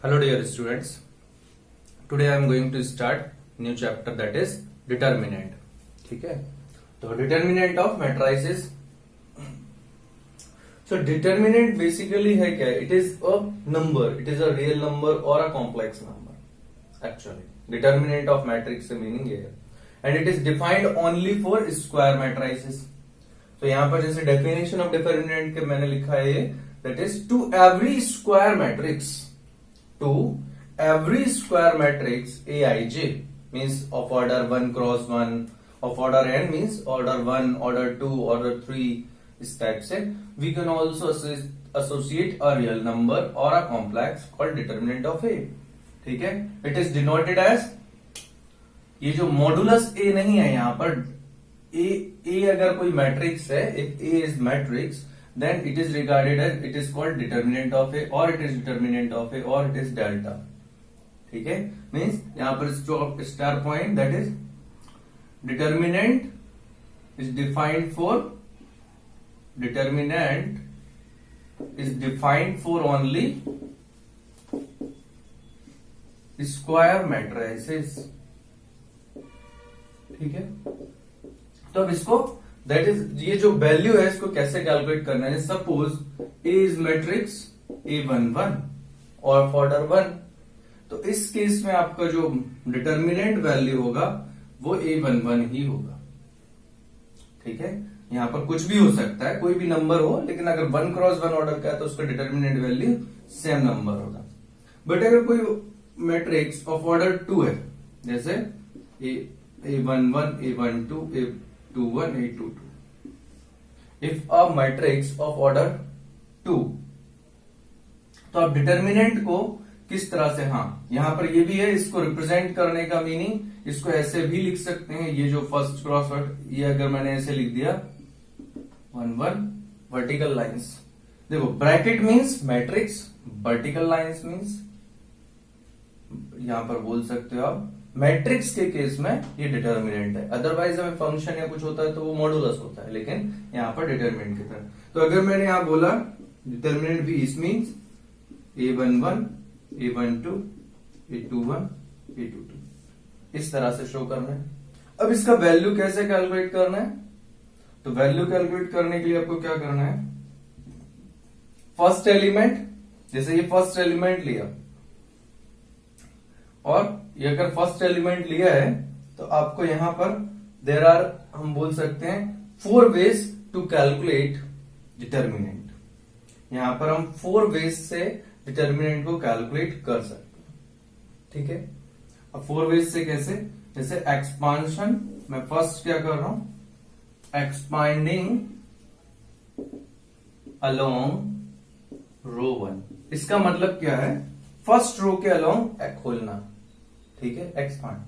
Hello dear students, today I am going to start new chapter that is determinant. ठीक है, तो determinant of matrices. So determinant basically है क्या? It is a number, it is a real number or a complex number. Actually, determinant of matrix से meaning ये है, and it is defined only for square matrices. तो यहाँ पर जैसे definition of determinant के मैंने लिखा है that is to every square matrix. To every square matrix Aij means of order 1 cross 1, of order n means order 1, order 2, order 3, इस type से we can also associate a real number or a complex called determinant of A. ठीक है, it is denoted as, ये जो modulus A नहीं है यहाँ पर, A अगर कोई मैट्रिक्स है, if A is matrix then it is regarded as, it is called determinant of A or it is determinant of A or it is delta. ठीक है, मीन्स यहां पर star point that is determinant is defined for only square matrices. ठीक है, तो अब इसको that is, ये जो वैल्यू है इसको कैसे कैलकुलेट करना है? Suppose A is matrix A11 और ऑर्डर 1, तो इस केस में आपका जो डिटर्मिनेंट वैल्यू होगा वो A11 ही होगा. ठीक है, यहां पर कुछ भी हो सकता है, कोई भी नंबर हो, लेकिन अगर 1 क्रॉस 1 ऑर्डर का है तो उसका डिटर्मिनेंट वैल्यू सेम नंबर होगा. बट अगर कोई मैट्रिक्स ऑफ ऑर्डर 2 है, जैसे A11, A12, A21, A22. If a matrix of order 2, तो आप डिटर्मिनेंट को किस तरह से, हाँ यहां पर ये भी है, इसको रिप्रेजेंट करने का मीनिंग इसको ऐसे भी लिख सकते हैं. ये जो फर्स्ट क्रॉस वर्ड, ये अगर मैंने ऐसे लिख दिया 1 1 वर्टिकल लाइंस, देखो bracket means matrix, vertical lines means, यहां पर बोल सकते हो आप मैट्रिक्स के केस में ये डिटर्मिनेंट है. अदरवाइज हमें फंक्शन या कुछ होता है तो वो मॉडुलस होता है, लेकिन यहां पर डिटर्मिनेंट की तरह. तो अगर मैंने यहां बोला डिटर्मिनेंट भी, इस means A11, A12, A21, A22, इस तरह से शो करना है. अब इसका वैल्यू कैसे कैलकुलेट करना है? तो वैल्यू कैलकुलेट करने के लिए आपको क्या करना है? फर्स्ट एलिमेंट, जैसे ये फर्स्ट एलिमेंट लिया, और ये अगर फर्स्ट एलिमेंट लिया है तो आपको यहां पर देयर आर, हम बोल सकते हैं 4 वेज टू कैलकुलेट डिटर्मिनेंट. यहां पर हम 4 वेज से डिटर्मिनेंट को कैलकुलेट कर सकते हैं. ठीक है, अब 4 वेज से कैसे? जैसे एक्सपांशन, मैं फर्स्ट क्या कर रहा हूं, एक्सपांडिंग अलोंग रो 1. इसका मतलब क्या है? फर्स्ट रो के अलोंग खोलना. ठीक है, एक्सपांड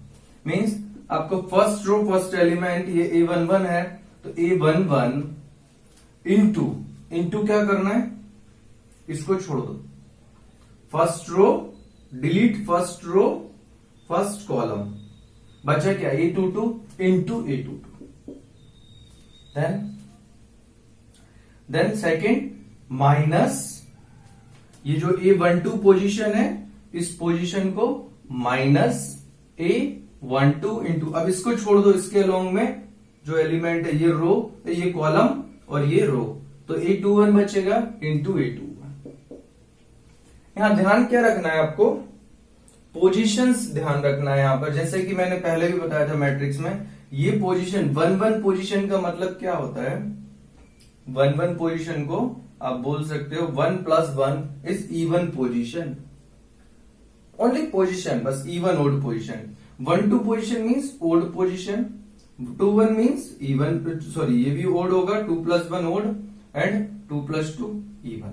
मींस आपको फर्स्ट रो, फर्स्ट एलिमेंट ये A11 है, तो A11 इंटू क्या करना है? इसको छोड़ दो, first row delete, first row first column, बचा क्या? A22 into A22. Then second minus, ये जो A12 पोजीशन है, इस पोजीशन को माइनस A12 इंटू, अब इसको छोड़ दो, इसके अलोंग में जो एलिमेंट है ये रो, ये कॉलम और ये रो, तो A21 बचेगा इंटू A21. यहां ध्यान क्या रखना है आपको? पोजीशंस ध्यान रखना है यहां पर. जैसे कि मैंने पहले भी बताया था मैट्रिक्स में, ये पोजीशन 1 1 पोजीशन का मतलब क्या होता है? 1 1 पोजीशन को आप बोल सकते हो 1 + 1 is even position, only position, बस even odd position. 1 2 position means odd position, 2 1 means even, sorry ये भी ओड होगा, 2 + 1 ओड एंड 2 + 2 इवन.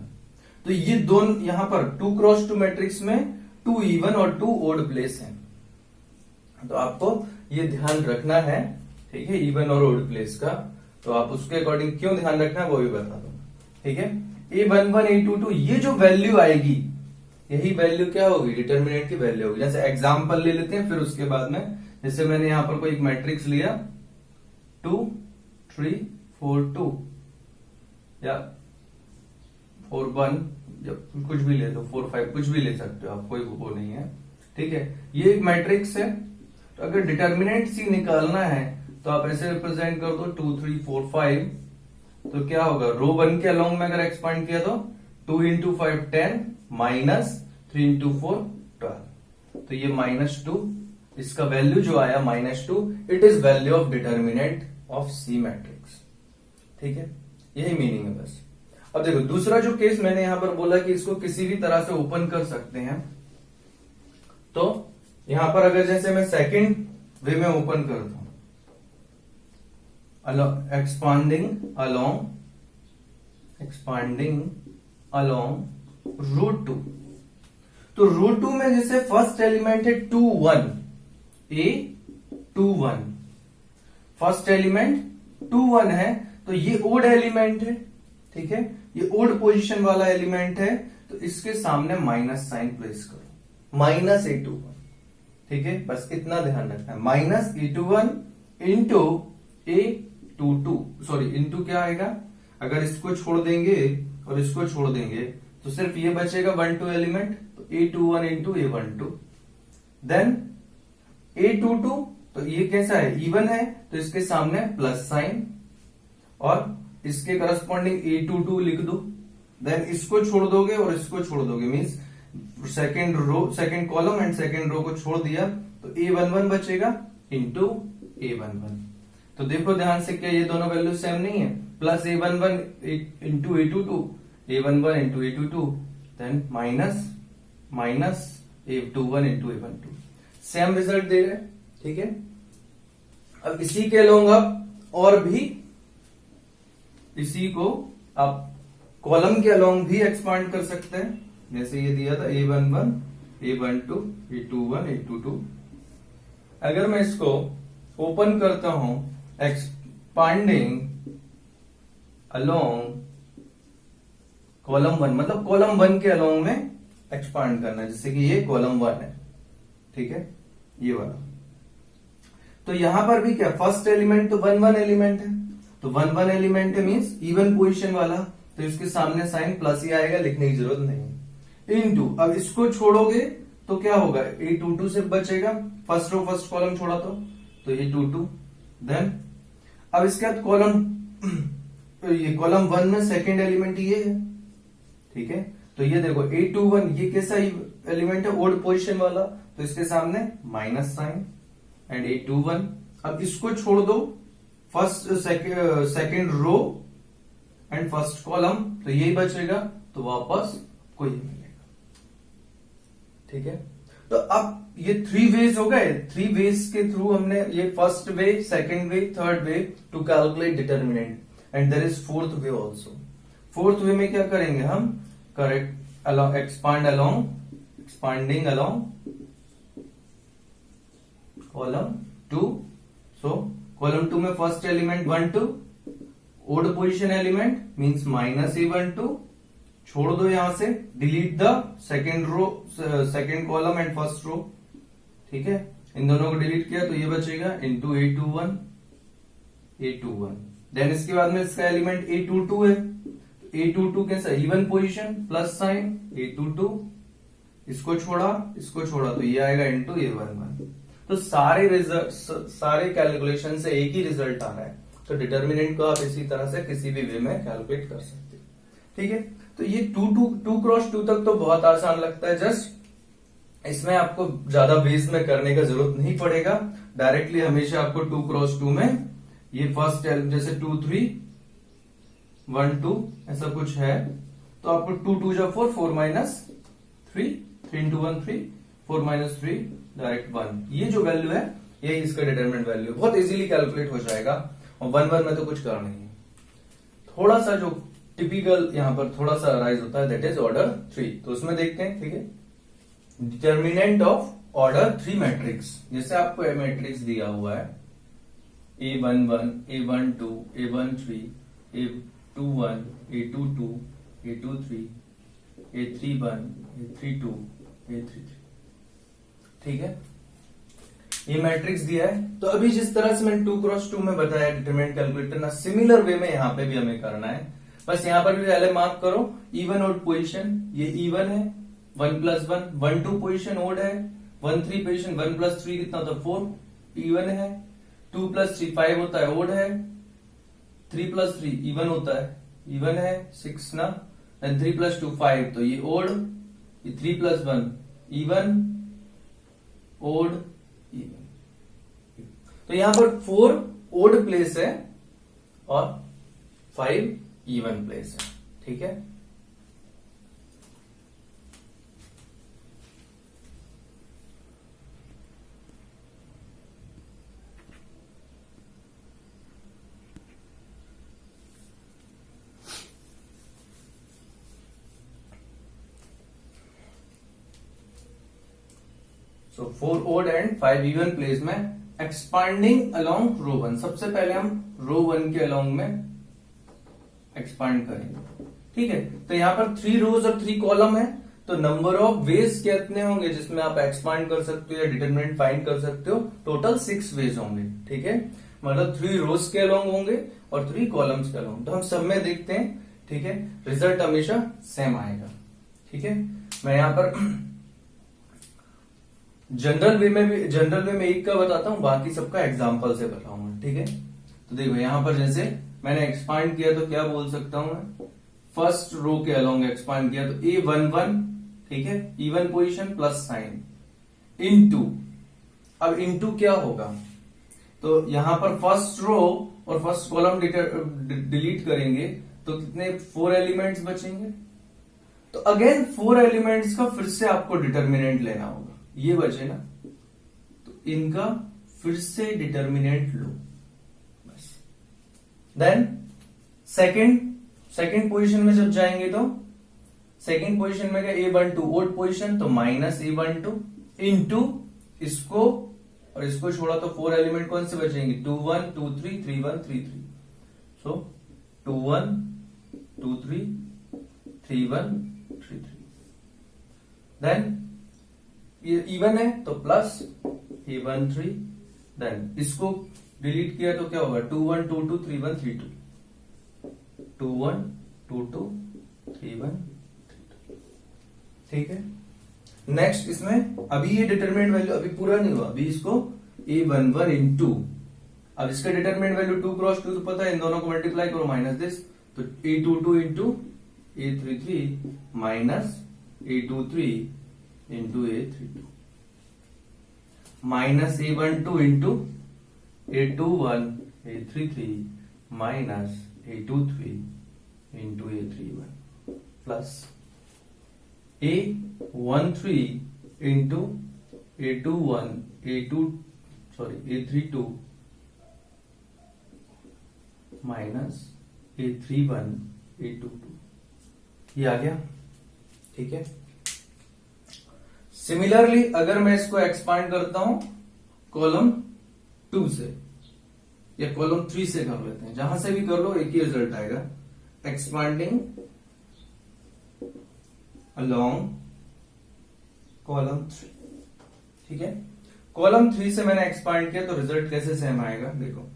तो ये दोनों यहां पर 2 क्रॉस 2 मैट्रिक्स में 2 इवन और 2 ओड प्लेस हैं, तो आपको ये ध्यान रखना है. ठीक है, इवन और ओड प्लेस का, तो आप उसके अकॉर्डिंग क्यों ध्यान रखना है वो भी बता दूंगा. ठीक है, A11 A22 ये जो वैल्यू आएगी, यही वैल्यू क्या होगी? डिटर्मिनेंट की वैल्यू होगी. जैसे एग्जांपल ले लेते हैं, फिर उसके बाद में, जैसे मैंने यहां पर कोई एक मैट्रिक्स लिया 2 3 4 2 या 4 1, जब कुछ भी ले लो, 4 5 कुछ भी ले सकते हो आप, कोई वो नहीं है, ठीक है। ये एक मैट्रिक्स है, तो अगर डिटर्मिनेंट सी निकालना है तो आप ऐसे रिप्रेजेंट कर दो 2 3 4 5, तो क्या होगा, रो 1 के अलोंग में अगर एक्सपांड किया तो 2 इंटू 5 10 माइनस 3 इंटू 4 12, तो ये -2, इसका वैल्यू जो आया -2, it is value of determinant of C matrix, ठीक है। यही मीनिंग है बस। अब देखो दूसरा जो केस मैंने यहां पर बोला कि इसको किसी भी तरह से ओपन कर सकते हैं, तो यहां पर अगर जैसे मैं सेकंड वे में ओपन करता हूं, एक्सपांडिंग अलोंग रूट 2, तो रूट 2 में जैसे फर्स्ट एलिमेंट है 2 1, ए 2 1, फर्स्ट एलिमेंट 2 1 है, तो ये ओड एलिमेंट है, ठीक है, ये ओड पोजीशन वाला एलिमेंट है, तो इसके सामने माइनस साइन प्लेस करो, -A21, ठीक है, बस इतना ध्यान रखना है, -A21 into A22, sorry into क्या आएगा, अगर इसको छोड़ देंगे और इसको छोड़ देंगे तो सिर्फ ये बचेगा 1 2 एलिमेंट, तो A21 into A12, then A22, तो ये कैसा है, इवन है, तो इसके सामने प्लस साइन, और इसके करस्पॉन्डिंग A22 लिख दो, देन इसको छोड़ दोगे और इसको छोड़ दोगे, means second row, second column and second row को छोड़ दिया, तो A11 बचेगा इंटू A11, तो देखो ध्यान से, क्या ये दोनों वैल्यू सेम नहीं है, plus A11 into A22, A11 into A22, then minus A21 into A12, same result दे रहे, ठीक है। अब इसी के अलोंग आप और भी इसी को आप कॉलम के अलोंग भी एक्सपांड कर सकते हैं, जैसे ये दिया था A11 A12 A21 A22, अगर मैं इसको ओपन करता हूं, एक्सपांडिंग अलोंग कॉलम 1, मतलब कॉलम 1 के अलोंग में एक्सपांड करना, जैसे कि ये कॉलम 1 है, ठीक है, ये वाला, तो यहां पर भी क्या, फर्स्ट एलिमेंट तो 1 1 एलिमेंट है, तो 1 1 एलिमेंट है मींस इवन पोजीशन वाला, तो इसके सामने साइन प्लस ही आएगा, लिखने की जरूरत नहीं, इनटू, अब इसको छोड़ोगे तो क्या होगा, A22 से बचेगा, फर्स्ट रो फर्स्ट कॉलम छोड़ा तो ये 22, देन अब इसके बाद कॉलम, ये कॉलम 1 में सेकेंड एलिमेंट ये है, ठीक है, तो ये देखो A21, ये कैसा एलिमेंट है, ओड पोजीशन वाला, तो इसके सामने माइनस साइन एंड A21, अब इसको छोड़ दो, first second row and first column, तो यही बचेगा, तो वापस कोई मिलेगा, ठीक है। तो अब ये 3 वेज हो गए, 3 वेज के थ्रू हमने ये first way, second way, third way to calculate determinant, and there is fourth way also. Fourth way में क्या करेंगे हम, correct along, expanding along column 2, so column 2 में first element 1 2, odd position element means -A12, छोड़ दो यहां से, delete the second row, second column and first row, ठीक है, इन दोनों को डिलीट किया तो ये बचेगा इंटू A21, देन इसके बाद में इसका एलिमेंट A22 है, तो A22 कैसा, even position plus sign A22, इसको छोड़ा तो ये आएगा इंटू A11, तो सारे कैलकुलेशन से एक ही रिजल्ट आ रहा है, तो डिटर्मिनेंट को आप इसी तरह से किसी भी वे में कैलकुलेट कर सकते हैं, ठीक है। तो ये 2 क्रॉस 2 तक तो बहुत आसान लगता है, जस्ट इसमें आपको ज्यादा वेज में करने का जरूरत नहीं पड़ेगा, डायरेक्टली हमेशा आपको 2 क्रॉस 2 में ये फर्स्ट जैसे 2 3 1 2 ऐसा कुछ है, तो आपको 2 2 जा 4 4 माइनस 3 3 इंटू 1 3 4 माइनस 3 डायरेक्ट 1, ये जो वैल्यू है यही इसका डिटरमिनेंट वैल्यू, बहुत इजीली कैलकुलेट हो जाएगा, और 1 1 में तो कुछ करना नहीं है। थोड़ा सा जो टिपिकल यहां पर थोड़ा सा राइज होता है, दैट इज ऑर्डर 3, तो उसमें देखते हैं, ठीक है, डिटर्मिनेंट ऑफ ऑर्डर 3 मैट्रिक्स, जैसे आपको मैट्रिक्स दिया हुआ है A11 A12 A13 A21 A22 A23 A31 A32 A33, ठीक है, ये मैट्रिक्स दिया है। तो अभी जिस तरह से मैंने 2 क्रॉस 2 में बताया डिटरमिनेंट कैलकुलेट करना, सिमिलर वे में यहां पे भी हमें करना है। बस यहां पर भी पहले मार्क करो इवन ओड पोजीशन, ये इवन है 1 + 1, 1 2 पोजीशन ओड है, 1 3 पोजीशन 1 + 3 कितना होता है 4 इवन है, 2 + 3 5 होता है ओड है, 3 + 3 इवन होता है इवन है 6 ना, एंड 3 + 2 5 तो ये ओड, ये 3 + 1 इवन ओड इवन। तो यहां पर 4 ओड प्लेस है और 5 इवन प्लेस है, ठीक है। सो 4 ओड एंड 5 इवन प्लेस में एक्सपांडिंग अलोंग रो 1। सबसे पहले हम रो 1 के अलोंग में एक्सपांड करेंगे, ठीक है। तो यहां पर 3 रोज और 3 कॉलम है, तो नंबर ऑफ वेज कितने होंगे जिसमें आप एक्सपांड कर सकते हो या डिटरमिनेंट फाइंड कर सकते हो, टोटल 6 वेज होंगे, ठीक है। मतलब 3 रोज के अलोंग होंगे और 3 कॉलम्स के अलोंग। तो हम सब में देखते हैं, ठीक है, रिजल्ट हमेशा सेम आएगा, ठीक है। मैं यहां पर जनरल वे में एक का बताता हूं, बाकी सबका एग्जाम्पल से बताऊंगा, ठीक है। तो देखो यहां पर जैसे मैंने एक्सपांड किया तो क्या बोल सकता हूं मैं, फर्स्ट रो के अलोंग एक्सपांड किया तो A11, ठीक है, even position plus sign into, अब इनटू क्या होगा, तो यहां पर फर्स्ट रो और फर्स्ट कॉलम डिलीट करेंगे तो कितने 4 एलिमेंट्स बचेंगे, तो अगेन 4 एलिमेंट्स का फिर से आपको डिटर्मिनेंट लेना होगा, ये बचे ना, तो इनका फिर से डिटर्मिनेंट लो बस। देन सेकंड पोजीशन में जब जाएंगे तो सेकंड पोजीशन में क्या A12 ओड पोजीशन, तो -A12 इनटू इसको और इसको छोड़ा तो 4 एलिमेंट कौन से बचेंगे 2 1 2 3 3 1 3 3, सो 2 1 2 3 3 1 3 3। देन ये इवन है तो प्लस A13, देन इसको डिलीट किया तो क्या होगा 2 1 2 2 3 1 3 2, 2 1 2 2 3 1 3 2, ठीक है। नेक्स्ट इसमें अभी ये डिटरमिनेंट वैल्यू अभी पूरा नहीं हुआ, अभी इसको A11 इनटू, अब इसका डिटरमिनेंट वैल्यू 2 क्रॉस 2 तो पता है, इन दोनों को मल्टीप्लाई करो माइनस दिस, तो A22 into A33 minus A23 into A32 minus A12 into A21 A33 minus A23 into A31 plus A13 into A21 A32 minus A31 A22, ये आ गया, ठीक है। सिमिलरली अगर मैं इसको एक्सपांड करता हूं कॉलम 2 से या कॉलम 3 से कर लेते हैं, जहां से भी कर लो एक ही रिजल्ट आएगा, एक्सपांडिंग अलोंग कॉलम 3, ठीक है। कॉलम 3 से मैंने एक्सपांड किया तो रिजल्ट कैसे सेम आएगा, देखो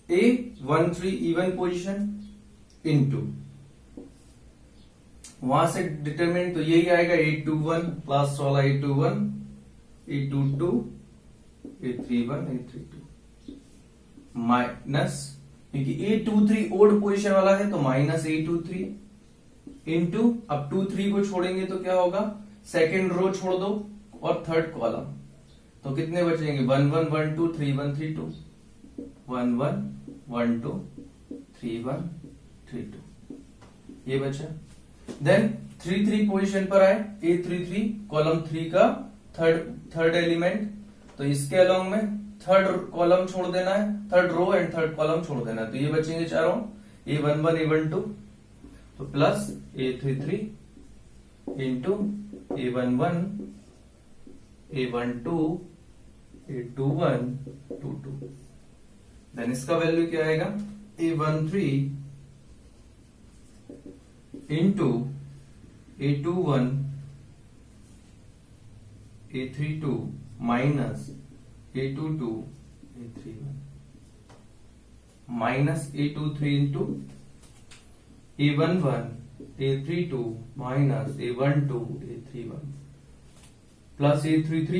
A13 इवन पोजीशन इनटू, वहां से डिटरमिनेंट तो यही आएगा A21 प्लस वाला A21 A22 A31 A32 minus, क्योंकि A23 ओड पोजीशन वाला है तो माइनस A23 इंटू, अब 2 3 को छोड़ेंगे तो क्या होगा, सेकेंड रो छोड़ दो और थर्ड कॉलम, तो कितने बचेंगे 1 1 1 2 3 1 3 2, 1 1 1 2 3 1 3 2, ये बचा। देन 3 3 पोजीशन पर आए A33 कॉलम 3 का थर्ड एलिमेंट, तो इसके अलोंग में थर्ड कॉलम छोड़ देना है, third row and third column छोड़ देना है, तो ये बचेंगे चारों A11 A12, तो plus A33 into A11 A12 A21 22, then इसका वैल्यू क्या आएगा A13 into A21 A32 minus A22 A31 minus A23 into A11 A32 minus A12 A31 plus A33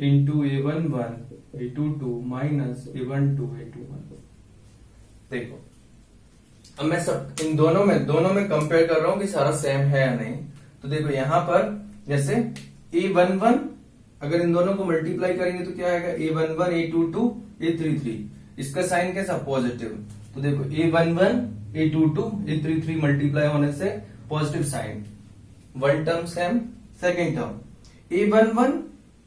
into A11 A22 minus A12 A21। देखो अब मैं सब इन दोनों में compare कर रहा हूं कि सारा सेम है या नहीं। तो देखो यहां पर जैसे A11 अगर इन दोनों को मल्टीप्लाई करेंगे तो क्या आएगा, A11 A22 A33, इसका साइन कैसा, पॉजिटिव। तो देखो A11 A22 A33 मल्टीप्लाई होने से positive sign, one term same. Second term A11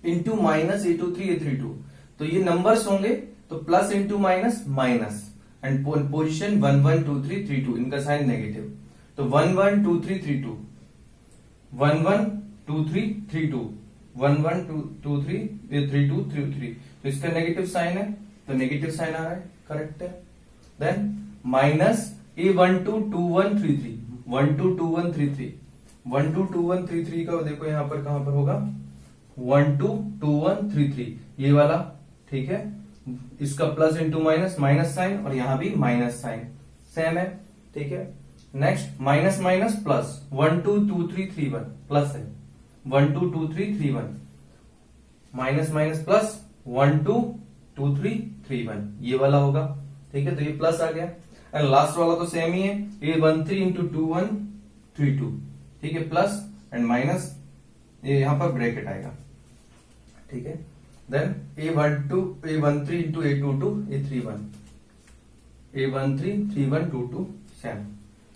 into minus A23 A32, तो ये नंबर्स होंगे तो plus into minus minus, and position 1 1 2 3 3 2, इनका साइन नेगेटिव। तो 1 1 2 3 3 2 1 1 2 3 3 2 1 1 2 3 3 2 3 3, तो इसका नेगेटिव साइन है, तो नेगेटिव साइन आ रहा है, करेक्ट है। देन माइनस A12 2 1 3 3 1 2 2 1 3 3 1 2 2 1 3 3 का देखो यहां पर कहां पर होगा, 1 2 2 1 3 3, ये वाला, ठीक है। इसका plus into minus minus sign, और यहां भी माइनस साइन सेम है, ठीक है। Next minus minus plus 1 2 2 3 3 1 plus है 1 2 2 3 3 1, माइनस माइनस प्लस 1 2 2 3 3 1, ये वाला होगा, ठीक है। तो ये प्लस आ गया, एंड लास्ट वाला तो सेम ही है, A13 इंटू 2 1 3 2, ठीक है, प्लस एंड माइनस, ये यहां पर ब्रैकेट आएगा, ठीक है। Then A13 into A22 A31 A13 31 22 same,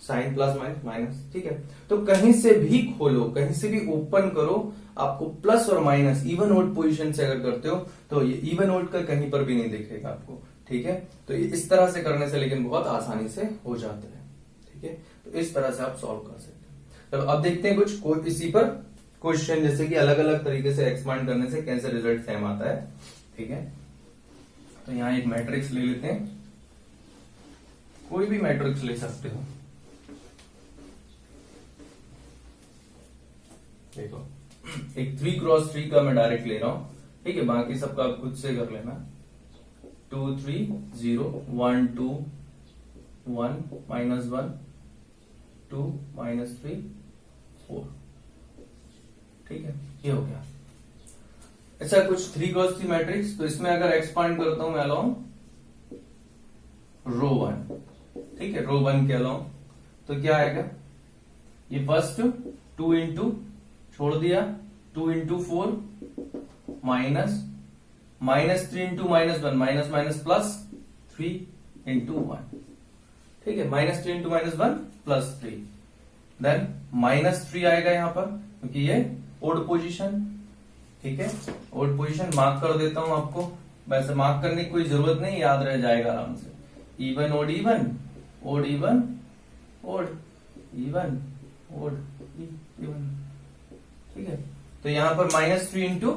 sign plus minus minus, ठीक है। तो कहीं से भी खोलो, कहीं से भी ओपन करो, आपको प्लस और माइनस इवन ओड पोजीशन से अगर करते हो तो ये इवन ओड का कहीं पर भी नहीं दिखेगा आपको, ठीक है। तो ये इस तरह से करने से लेकिन बहुत आसानी से हो जाता है, ठीक है। तो इस तरह से आप सॉल्व कर सकते हैं। चलो अब देखते हैं कुछ इसी पर क्वेश्चन, जैसे कि अलग अलग तरीके से एक्सपांड करने से कैसे रिजल्ट सेम आता है, ठीक है। तो यहां एक मैट्रिक्स ले लेते हैं, कोई भी मैट्रिक्स ले सकते हो। देखो एक 3x3 का मैं डायरेक्ट ले रहा हूं, ठीक है, बाकी सबका आप खुद से कर लेना। 2 3 0 1 2 1 माइनस 1 2 माइनस 3 4, ठीक है, ये हो गया। ऐसा कुछ 3x3 मैट्रिक्स, तो इसमें अगर एक्सपांड करता हूं मैं अलोंग रो 1, ठीक है, रो 1 के अलोंग, तो क्या आएगा, ये फर्स्ट 2 इंटू छोड़ दिया 2 into 4 minus minus 3 into minus 1 minus minus plus 3 into 1, ठीक है, minus 3 into minus 1 plus 3, then minus 3 आएगा यहां पर क्योंकि ये ओड पोजीशन, ठीक है। ओड पोजीशन मार्क कर देता हूं आपको, वैसे मार्क करने की कोई जरूरत नहीं, याद रह जाएगा आराम से। Even odd even odd even odd even odd even, ठीक है। तो यहां पर -3 इंटू,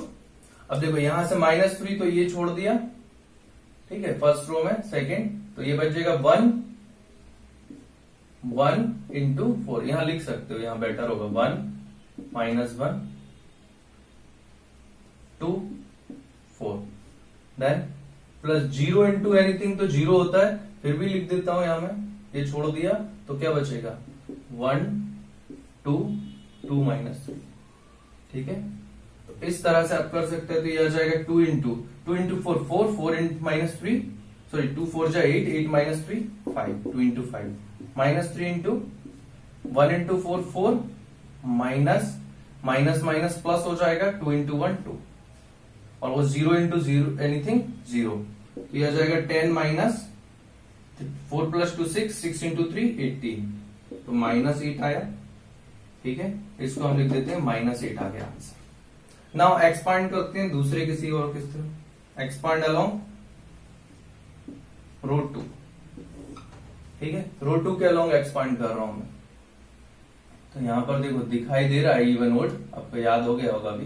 अब देखो यहां से -3 तो ये छोड़ दिया, ठीक है, फर्स्ट रो में, सेकंड तो ये बच जाएगा 1 1 इंटू 4, यहां लिख सकते हो, यहां बेटर होगा 1 -1 2 4, देन प्लस 0 इंटू एनीथिंग, तो 0 होता है, फिर भी लिख देता हूं यहां में, ये छोड़ दिया तो क्या बचेगा 1 2 2 माइनस 3, ठीक है। तो इस तरह से आप कर सकते हैं। तो ये आ जाएगा 2 इंटू 4 4 4 इंटू माइनस 3, सॉरी 2 4 जा 8 8 minus 3 5 2 into 5 minus 3 into 1 into 4 4 minus minus minus plus हो जाएगा 2 इंटू 1 2, और वो 0 इंटू 0 एनीथिंग 0, तो ये आ जाएगा 10 माइनस 4 प्लस 2 6 6 इंटू 3 18, तो -8 आया, ठीक है। इसको हम लिख देते हैं -8 आ गया आंसर। नाउ एक्सपांड करते हैं दूसरे किसी और किस तरह, एक्सपांड अलोंग रो 2, ठीक है, रो 2 के अलोंग एक्सपांड कर रहा हूं मैं। तो यहां पर देखो दिखाई दे रहा है इवन ओड, आपको याद हो गया होगा अभी,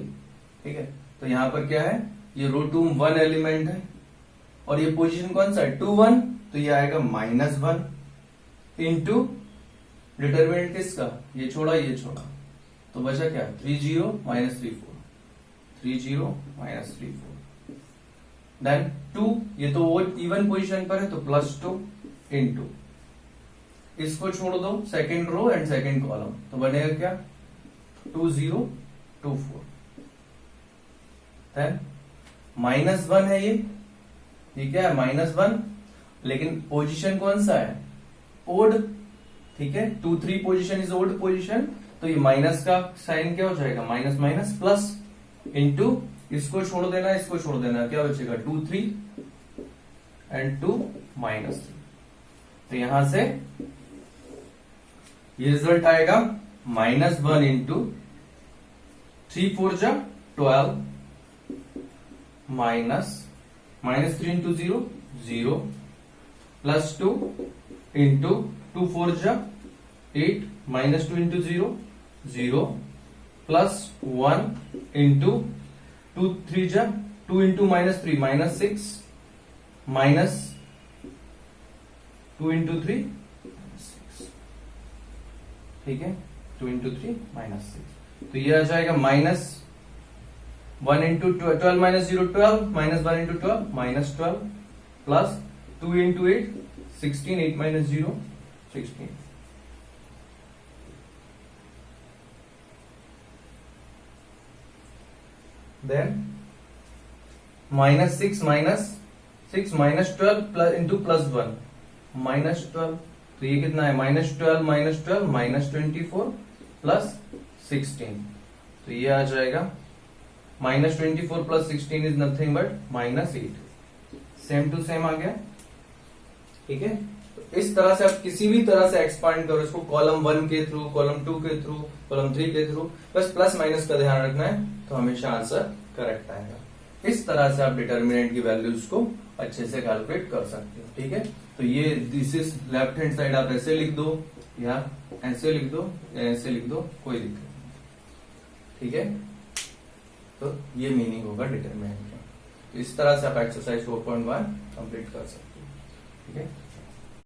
ठीक है। तो यहां पर क्या है, ये रो 2 1 एलिमेंट है, और ये पोजीशन कौन सा है 2 1, तो ये आएगा -1 इंटू डिटरमिनेंट किसका, ये छोड़ा ये छोड़ा, तो बचा क्या 3 0 -3 4 3 0 -3 4, देन 2, ये तो वो इवन पोजीशन पर है तो +2 इंटू इसको छोड़ दो, second row and second column, तो बनेगा क्या 2024। देन -1 है ये क्या है -1, लेकिन पोजीशन कौन सा है ओड, ठीक है 2 3 पोजीशन इज ओड पोजीशन, तो ये माइनस का साइन क्या हो जाएगा माइनस माइनस प्लस इंटू इसको छोड़ देना, इसको छोड़ देना, क्या बचेगा 2 3 एंड 2 -3। तो यहां से ये रिजल्ट आएगा -1 इंटू 3 4 जा 12 -3 इंटू 0 0 प्लस 2 इंटू 2 4 जा 8 -2 इंटू 0 0 प्लस 1 इंटू 2 3 जा 2 इंटू -3 -6 माइनस 2 इंटू 3 6, ठीक है 2 इंटू 3 -6। तो ये आ जाएगा -1 into 12 minus 0 12 -1 into 12 -12 plus 2 into 8 16 8 minus 0 16। Then -6 minus 12 plus into +1 -12, तो ये कितना है -12 -24 प्लस 16, तो ये आ जाएगा -24 plus 16 is nothing but -8। Same to same आ गया, ठीक है। तो इस तरह से आप किसी भी तरह से एक्सपांड करो इसको, कॉलम 1 के थ्रू, कॉलम 2 के थ्रू, कॉलम 3 के थ्रू, बस प्लस माइनस का ध्यान रखना है, तो हमेशा आंसर करेक्ट आएगा। इस तरह से आप डिटर्मिनेंट की वैल्यूज को अच्छे से कैलकुलेट कर सकते हो, ठीक है। तो ये this is left hand side, आप ऐसे लिख दो या ऐसे लिख दो या ऐसे लिख दो, कोई दिक्कत नहीं, ठीक है। तो ये मीनिंग होगा डिटर्मिनेंट का। तो इस तरह से आप एक्सरसाइज 4.1 कंप्लीट कर सकते हो, ठीक है।